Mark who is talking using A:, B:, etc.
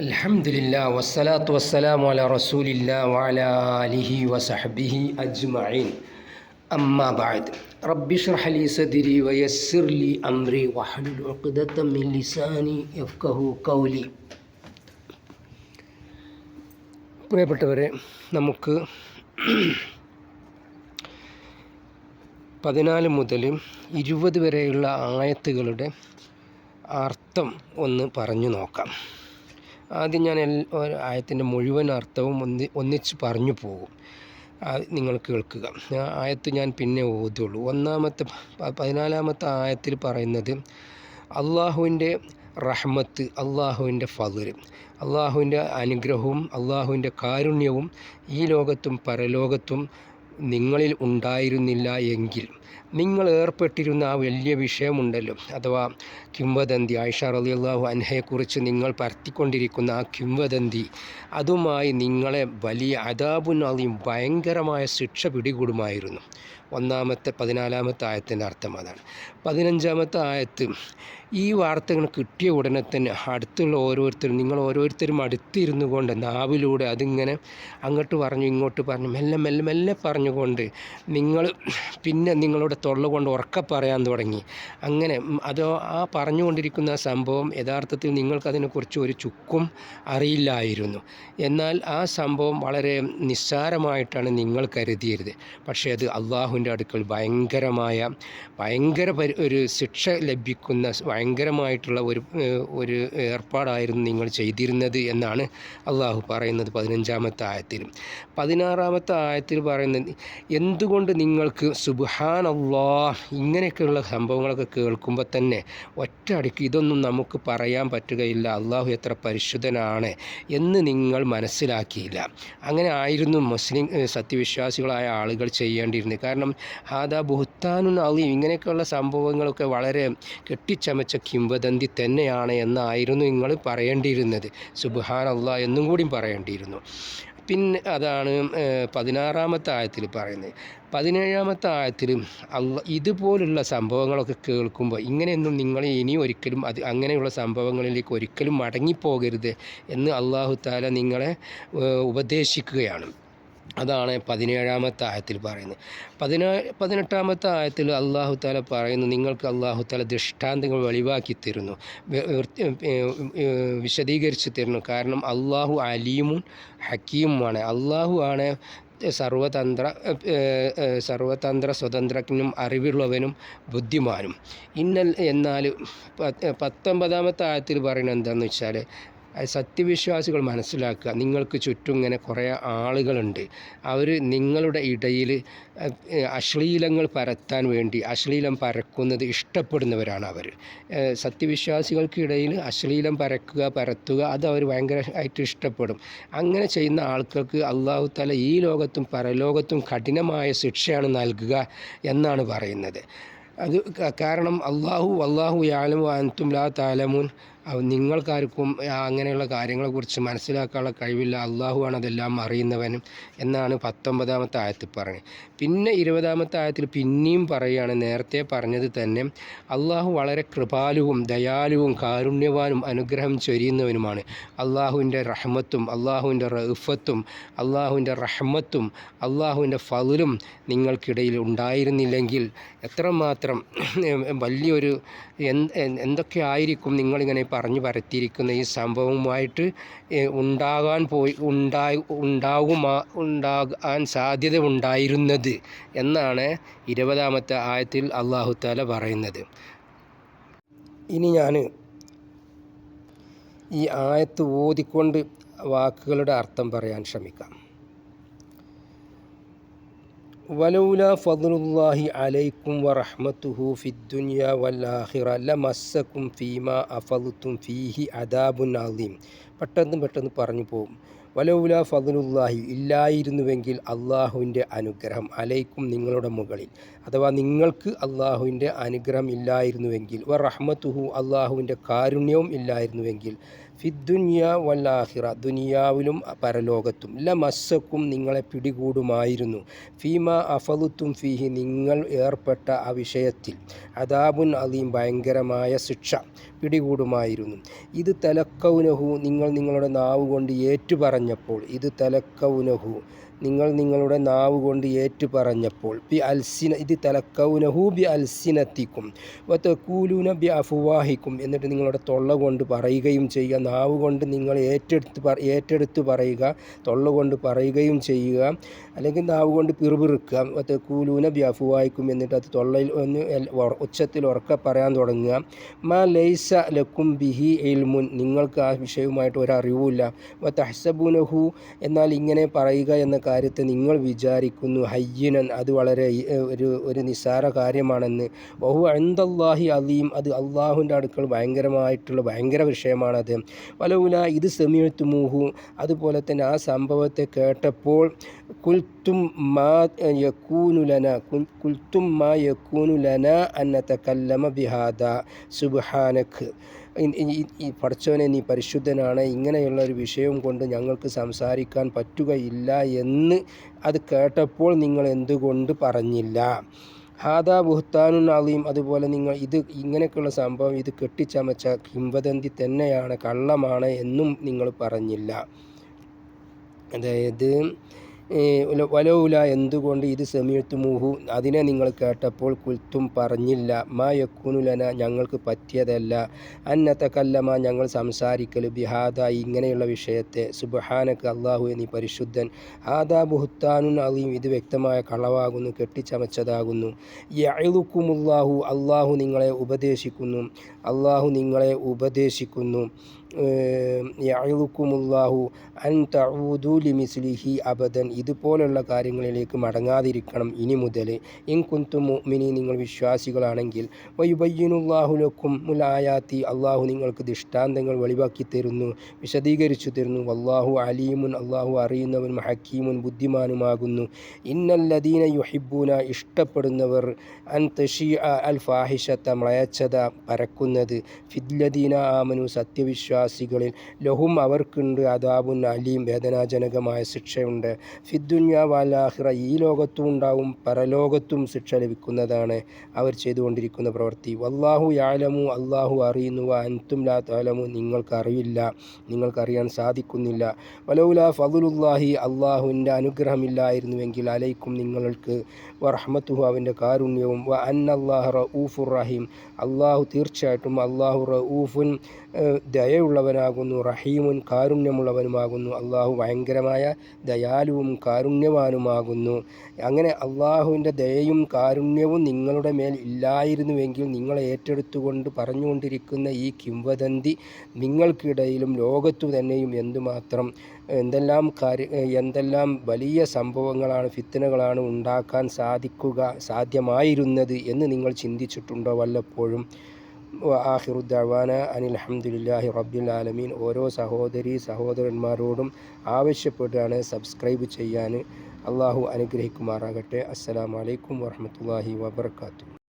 A: അൽഹംദുലില്ലാ വസ്സലാത്തു വസ്സലാമു അലാ റസൂലില്ലാ വഅലാ ആലിഹി വസഹ്ബിഹി അജ്മഈൻ. അമ്മാ ബഅദ്. റബ്ബി ഇശ്റഹ് ലി സദ്രി വയസ്സിർ ലി അംരി വഹ്ലുൽ ഉഖ്ദതം മിൻ ലിസാനി യഫ്ഖഹു ഖൗലി. പ്രിയപ്പെട്ടവരെ, നമുക്ക് 14 മുതൽ 20 വരെയുള്ള ആയത്തുകളുടെ അർത്ഥം ഒന്ന് പറഞ്ഞു നോക്കാം. ആദ്യം ഞാൻ ആയത്തിൻ്റെ മുഴുവൻ അർത്ഥവും ഒന്നിച്ച് പറഞ്ഞു പോകും. നിങ്ങൾ കേൾക്കുക. ആയത്ത് ഞാൻ പിന്നെ ഓതുള്ളൂ. 14-ാമത്തെ ആയത്തിൽ പറയുന്നത് അള്ളാഹുവിൻ്റെ റഹ്മത്ത്, അള്ളാഹുവിൻ്റെ ഫദ്ൽ, അള്ളാഹുവിൻ്റെ അനുഗ്രഹവും അള്ളാഹുവിൻ്റെ കാരുണ്യവും ഈ ലോകത്തും പരലോകത്തും നിങ്ങളിൽ ഉണ്ടായിരുന്നില്ല എങ്കിൽ നിങ്ങൾ ഏർപ്പെട്ടിരുന്ന ആ വലിയ വിഷയമുണ്ടല്ലോ, അഥവാ കിംവദന്തി, ആയിഷ റളിയല്ലാഹു അൻഹയെക്കുറിച്ച് നിങ്ങൾ പരത്തിക്കൊണ്ടിരിക്കുന്ന ആ കിംവദന്തി, അതുമായി നിങ്ങളെ വലിയ അദാബുൻ അലീം, ഭയങ്കരമായ ശിക്ഷ പിടികൂടുമായിരുന്നു. 14-ാമത്തെ ആയത്തിൻ്റെ അർത്ഥം അതാണ്. 15-ാമത്തെ ആയത്ത്, ഈ വാർത്തകൾ കിട്ടിയ ഉടനെ തന്നെ അടുത്തുള്ള ഓരോരുത്തരും, നിങ്ങൾ ഓരോരുത്തരും അടുത്തിരുന്നു കൊണ്ട് നാവിലൂടെ അതിങ്ങനെ അങ്ങോട്ട് പറഞ്ഞു ഇങ്ങോട്ട് പറഞ്ഞു മെല്ലെ മെല്ലെ മെല്ലെ പറഞ്ഞുകൊണ്ട് പിന്നെ നിങ്ങളുടെ തൊള്ള കൊണ്ട് ഉറക്കെ പറയാൻ തുടങ്ങി. അങ്ങനെ അതോ ആ പറഞ്ഞുകൊണ്ടിരിക്കുന്ന സംഭവം യഥാർത്ഥത്തിൽ നിങ്ങൾക്കതിനെക്കുറിച്ച് ഒരു ചുക്കും അറിയില്ലായിരുന്നു. എന്നാൽ ആ സംഭവം വളരെ നിസ്സാരമായിട്ടാണ് നിങ്ങൾ കരുതിയത്. പക്ഷേ അത് അള്ളാഹുവിൻ്റെ അടുക്കൽ ഭയങ്കര ഒരു ശിക്ഷ ലഭിക്കുന്ന ഭയങ്കരമായിട്ടുള്ള ഒരു ഏർപ്പാടായിരുന്നു നിങ്ങൾ ചെയ്തിരുന്നത് എന്നാണ് അള്ളാഹു പറയുന്നത് 15-ാമത്തെ ആയത്തിലും. 16-ാമത്തെ ആയത്തിൽ പറയുന്നത്, എന്തുകൊണ്ട് നിങ്ങൾക്ക് സുബ്ഹാനല്ലാഹ് ഇങ്ങനെയൊക്കെയുള്ള സംഭവങ്ങളൊക്കെ കേൾക്കുമ്പോൾ തന്നെ ഒറ്റയടിക്ക് ഇതൊന്നും നമുക്ക് പറയാൻ പറ്റുകയില്ല, അള്ളാഹു എത്ര പരിശുദ്ധനാണ് എന്ന് നിങ്ങൾ മനസ്സിലാക്കിയില്ല. അങ്ങനെ ആയിരുന്നു മുസ്ലിം സത്യവിശ്വാസികളായ ആളുകൾ ചെയ്യേണ്ടിയിരുന്നത്. കാരണം ഹാദാ ബുഹ്താനുൻ അലീം, ഇങ്ങനെയൊക്കെയുള്ള സംഭവങ്ങളൊക്കെ വളരെ കെട്ടിച്ചമച്ച കിംവദന്തി തന്നെയാണ് എന്നായിരുന്നു നിങ്ങൾ പറയേണ്ടിയിരുന്നത്. സുബ്ഹാനല്ലാഹ് എന്നും കൂടി പറയേണ്ടിയിരുന്നു. പിന്നെ അതാണ് 16-ാമത്തെ ആയത്തിൽ പറയുന്നത്. 17-ാമത്തെ ആയത്തിൽ ഇതുപോലുള്ള സംഭവങ്ങളൊക്കെ കേൾക്കുമ്പോൾ ഇങ്ങനെയൊന്നും നിങ്ങൾ ഇനി ഒരിക്കലും അങ്ങനെയുള്ള സംഭവങ്ങളിലേക്ക് ഒരിക്കലും മടങ്ങിപ്പോകരുത് എന്ന് അല്ലാഹു തആല നിങ്ങളെ ഉപദേശിക്കുകയാണ്. അതാണ് 17-ാമത്തെ ആയത്തിൽ പറയുന്നത്. 18-ാമത്തെ ആയത്തിൽ അല്ലാഹു തആല പറയുന്നു, നിങ്ങൾക്ക് അല്ലാഹു തആല ദൃഷ്ടാന്തങ്ങൾ വെളിവാക്കി തരുന്നു, വിശദീകരിച്ച് തരുന്നു. കാരണം അല്ലാഹു അലീമുൻ ഹക്കീമുമാണ്. അല്ലാഹു ആണ് സർവതന്ത്ര സ്വതന്ത്രജ്ഞനും അറിവുള്ളവനും ബുദ്ധിമാനും. എന്നാൽ 19-ാമത്തെ ആയത്തിൽ പറയുന്നത് എന്താണെന്ന് വെച്ചാൽ, സത്യവിശ്വാസികൾ മനസ്സിലാക്കുക, നിങ്ങൾക്ക് ചുറ്റും ഇങ്ങനെ കുറേ ആളുകളുണ്ട്. അവർ നിങ്ങളുടെ ഇടയിൽ അശ്ലീലങ്ങൾ പരത്താൻ വേണ്ടി അശ്ലീലം പരക്കുന്നത് ഇഷ്ടപ്പെടുന്നവരാണ്. അവർ സത്യവിശ്വാസികൾക്കിടയിൽ അശ്ലീലം പരത്തുക അത് അവർ ഭയങ്കരമായിട്ട് ഇഷ്ടപ്പെടും. അങ്ങനെ ചെയ്യുന്ന ആൾക്കാർക്ക് അല്ലാഹു തആല ഈ ലോകത്തും പരലോകത്തും കഠിനമായ ശിക്ഷയാണ് നൽകുക എന്നാണ് പറയുന്നത്. അത് കാരണം വല്ലാഹു യഅലമു വഅൻതും ലാ തഅലമൂൻ, നിങ്ങൾക്കാർക്കും അങ്ങനെയുള്ള കാര്യങ്ങളെക്കുറിച്ച് മനസ്സിലാക്കാനുള്ള കഴിവില്ല, അള്ളാഹുവാണ് അതെല്ലാം അറിയുന്നവനും എന്നാണ് 19-ാമത്തെ ആയത്തിൽ പറയുന്നത്. പിന്നെ 20-ാമത്തെ ആയത്തിൽ പിന്നെയും പറയുകയാണ്, നേരത്തെ പറഞ്ഞത് തന്നെ, അള്ളാഹു വളരെ കൃപാലുവും ദയാലുവും കാരുണ്യവാനും അനുഗ്രഹം ചൊരിയുന്നവനുമാണ്. അള്ളാഹുവിൻ്റെ റഹ്മത്തും അള്ളാഹുവിൻ്റെ റഅഫത്തും അള്ളാഹുവിൻ്റെ റഹ്മത്തും അള്ളാഹുവിൻ്റെ ഫദ്ലും നിങ്ങൾക്കിടയിൽ ഉണ്ടായിരുന്നില്ലെങ്കിൽ എത്രമാത്രം വലിയൊരു എന്തൊക്കെ ആയിരിക്കും നിങ്ങളിങ്ങനെ പറഞ്ഞു പരത്തിയിരിക്കുന്ന ഈ സംഭവവുമായിട്ട് ഉണ്ടാകാൻ സാധ്യത ഉണ്ടായിരുന്നത് എന്നാണ് 20-ാമത്തെ ആയത്തിൽ അല്ലാഹു തആല പറയുന്നത്. ഇനി ഞാൻ ഈ ആയത്ത് ഓതിക്കൊണ്ട് വാക്കുകളുടെ അർത്ഥം പറയാൻ ശ്രമിക്കാം. വലൗലാ ഫദ്ലുല്ലാഹി അലൈക്കും വറഹ്മത്തുഹു ഫിദ്ദുനിയ വൽ ആഖിറ ലമസ്സക്കും ഫീമാ അഫദ്തും ഫീഹി അദാബുൻ അലീം. പെട്ടെന്ന് പറഞ്ഞു പോകും. വലൗലാ ഫദ്ലുല്ലാഹി, ഇല്ലായിരുന്നുവെങ്കിൽ അള്ളാഹുവിൻ്റെ അനുഗ്രഹം, അലൈക്കും നിങ്ങളുടെ മുകളിൽ, അഥവാ നിങ്ങൾക്ക് അള്ളാഹുവിൻ്റെ അനുഗ്രഹം ഇല്ലായിരുന്നുവെങ്കിൽ, വറഹ്മത്തുഹു അള്ളാഹുവിൻ്റെ കാരുണ്യവും ഇല്ലായിരുന്നുവെങ്കിൽ, ഫിദ്ദുനിയ വൽ ആഖിറ ദുനിയാവിലും പരലോകത്തും, ലമസ്സക്കും നിങ്ങളെ പിടികൂടുമായിരുന്നു, ഫീമാ അഫദ്തും ഫീഹി നിങ്ങൾ ഏർപ്പെട്ട ആ വിഷയത്തിൽ, അദാബുൻ അലീം ഭയങ്കരമായ ശിക്ഷ. പിടികൂടുമായിരുന്നു. ഇത് തലക്കൗനഹു നിങ്ങൾ നിങ്ങളുടെ നാവ് കൊണ്ട് ഏറ്റുപറഞ്ഞപ്പോൾ, ഇത് തലക്കൗനഹു നിങ്ങൾ നിങ്ങളുടെ നാവ് കൊണ്ട് ഏറ്റുപറഞ്ഞപ്പോൾ, ഇത് തലക്കൗനഹു ബി അൽസിനത്തിക്കും വതഖൂലൂന ബി അഫ്വാഹിക്കും എന്നിട്ട് നിങ്ങളുടെ തൊള്ള കൊണ്ട് പറയുകയും ചെയ്യുക, നാവ് കൊണ്ട് നിങ്ങൾ ഏറ്റെടുത്ത് പറയുക, തൊള്ള കൊണ്ട് പറയുകയും ചെയ്യുക, അല്ലെങ്കിൽ നാവ് കൊണ്ട് പിറുപിറുക്കുക. വതഖൂലൂന ബി അഫ്വാഹിക്കും എന്നിട്ട് അത് തൊള്ളയിൽ ഒന്ന് ഉച്ചത്തിൽ ഉറക്കെ പറയാൻ തുടങ്ങുക. മാ ലൈസ ലക്കും ബിഹി ഇൽമുൻ നിങ്ങൾക്ക് ആ വിഷയവുമായിട്ട് ഒരറിവുമില്ല. വതഹ്സബൂനഹു എന്നാൽ ഇങ്ങനെ പറയുക എന്ന കാര്യത്തെ നിങ്ങൾ വിചാരിക്കുന്നു ഹയ്യിനൻ അത് വളരെ ഒരു നിസ്സാര കാര്യമാണെന്ന്. വഹു ഇൻദല്ലാഹി അലീം അത് അള്ളാഹുവിൻ്റെ അടുക്കൽ ഭയങ്കര വിഷയമാണത്. വലൗല ഇത് സമീഅ്തുമൂഹു അതുപോലെ തന്നെ ആ സംഭവത്തെ കേട്ടപ്പോൾ കുൽത്തും മാ യകൂനു ലന അൻ നതകല്ലമ ബിഹാദാ സുബ്ഹാനക ഈ പടച്ചവനെ നീ പരിശുദ്ധനാണ്, ഇങ്ങനെയുള്ള ഒരു വിഷയം കൊണ്ട് ഞങ്ങൾക്ക് സംസാരിക്കാൻ പറ്റുകയില്ല എന്ന് അത് കേട്ടപ്പോൾ നിങ്ങൾ എന്തുകൊണ്ട് പറഞ്ഞില്ല? ഹാദാ ബുഹ്താനുൻ അലീം അതുപോലെ നിങ്ങൾ ഇങ്ങനെയൊക്കെയുള്ള സംഭവം ഇത് കെട്ടിച്ചമച്ച കിംവദന്തി തന്നെയാണ്, കള്ളമാണ് എന്നും നിങ്ങൾ പറഞ്ഞില്ല. അതായത് വലൗല എന്തുകൊണ്ട് ഇത് സമീഅ്തുമൂഹു അതിനെ നിങ്ങൾ കേട്ടപ്പോൾ കുൽത്തും പറഞ്ഞില്ല മാ യകൂനു ലന ഞങ്ങൾക്ക് പറ്റിയതല്ല അൻ നതകല്ലമ ഞങ്ങൾ സംസാരിക്കൽ ബിഹാദ ഇങ്ങനെയുള്ള വിഷയത്തെ സുബ്ഹാനക അല്ലാഹു നീ പരിശുദ്ധൻ. ഹാദാ ബുഹ്താനുൻ അലീം ഇത് വ്യക്തമായ കളവാകുന്നു, കെട്ടിച്ചമച്ചതാകുന്നു. യഇദുകുമുല്ലാഹു അല്ലാഹു നിങ്ങളെ ഉപദേശിക്കുന്നു. യഇദുകുമുല്ലാഹു അൻ തഊദു ലിമിസ്ലിഹി അബദൻ ഇതുപോലുള്ള കാര്യങ്ങളിലേക്ക് മടങ്ങാതിരിക്കണം ഇനി മുതൽ. ഇൻ കുന്തും മുഅ്മിനീൻ നിങ്ങൾ വിശ്വാസികളാണെങ്കിൽ. വയുബയ്യിനുല്ലാഹു ലക്കുമുൽ ആയാത്തി അള്ളാഹു നിങ്ങൾക്ക് ദൃഷ്ടാന്തങ്ങൾ വെളിവാക്കി തരുന്നു, വിശദീകരിച്ചു തരുന്നു. വല്ലാഹു അലീമുൻ അള്ളാഹു അറിയുന്നവനും ഹക്കീമുൻ ബുദ്ധിമാനുമാകുന്നു. ഇന്നല്ലദീന യുഹിബ്ബൂന ഇഷ്ടപ്പെടുന്നവർ അൻ തശീഅ അൽ ഫാഹിഷത മ്ലേച്ഛത പരക്കുന്നത് ഫില്ലദീന ആമനു സത്യവിശ്വാസികളിൽ ലഹും അവർക്കുണ്ട് അദാബുൻ അലീം വേദനാജനകമായ ശിക്ഷയുണ്ട്. ഫിദ്ദുന്യ വൽ ആഖിറ ഈ ലോകത്തും ഉണ്ടാവും പരലോകത്തും ശിക്ഷ ലഭിക്കുന്നതാണ് അവർ ചെയ്തുകൊണ്ടിരിക്കുന്ന പ്രവൃത്തി. വല്ലാഹു യഅലമു അല്ലാഹു അറിയുന്നു അൻതും ലാ തഅലമു നിങ്ങൾക്കറിയില്ല, നിങ്ങൾക്കറിയാൻ സാധിക്കുന്നില്ല. വലൗലാ ഫളുല്ലാഹി അല്ലാഹുവിൻ്റെ അനുഗ്രഹമില്ലായിരുന്നുവെങ്കിൽ അലൈക്കും നിങ്ങൾക്ക് വറഹ്മത്തുഹു അവൻ്റെ കാരുണ്യവും വ അന്നല്ലാഹ റഊഫുർ റഹീം അല്ലാഹു തീർച്ചയായിട്ടും അല്ലാഹു റഊഫുൻ ദയയുള്ളവനാകുന്നു, റഹീമുൻ കാരുണ്യമുള്ളവനുമാകുന്നു. അള്ളാഹു ഭയങ്കരമായ ദയാലുവും കാരുണ്യവാനുമാകുന്നു. അങ്ങനെ അള്ളാഹുവിൻ്റെ ദയയും കാരുണ്യവും നിങ്ങളുടെ മേൽ ഇല്ലായിരുന്നുവെങ്കിൽ നിങ്ങൾ ഏറ്റെടുത്തുകൊണ്ട് പറഞ്ഞുകൊണ്ടിരിക്കുന്ന ഈ കിംവദന്തി നിങ്ങൾക്കിടയിലും ലോകത്തു തന്നെയും എന്തെല്ലാം വലിയ സംഭവങ്ങളാണ് ഫിത്നകളാണ് ഉണ്ടാക്കാൻ സാധ്യമായിരുന്നത് എന്ന് നിങ്ങൾ ചിന്തിച്ചിട്ടുണ്ടോ വല്ലപ്പോഴും? ആഖിറു ദഅവാന അനിൽ ഹംദുലില്ലാഹി റബ്ബിൽ ആലമീൻ. ഓരോ സഹോദരന്മാരോടും ആവശ്യപ്പെടുകയാണ് സബ്സ്ക്രൈബ് ചെയ്യാൻ. അള്ളാഹു അനുഗ്രഹിക്കുമാറാകട്ടെ. അസ്സലാമു അലൈക്കും വറഹ്മത്തുള്ളാഹി വബറകാതുഹു.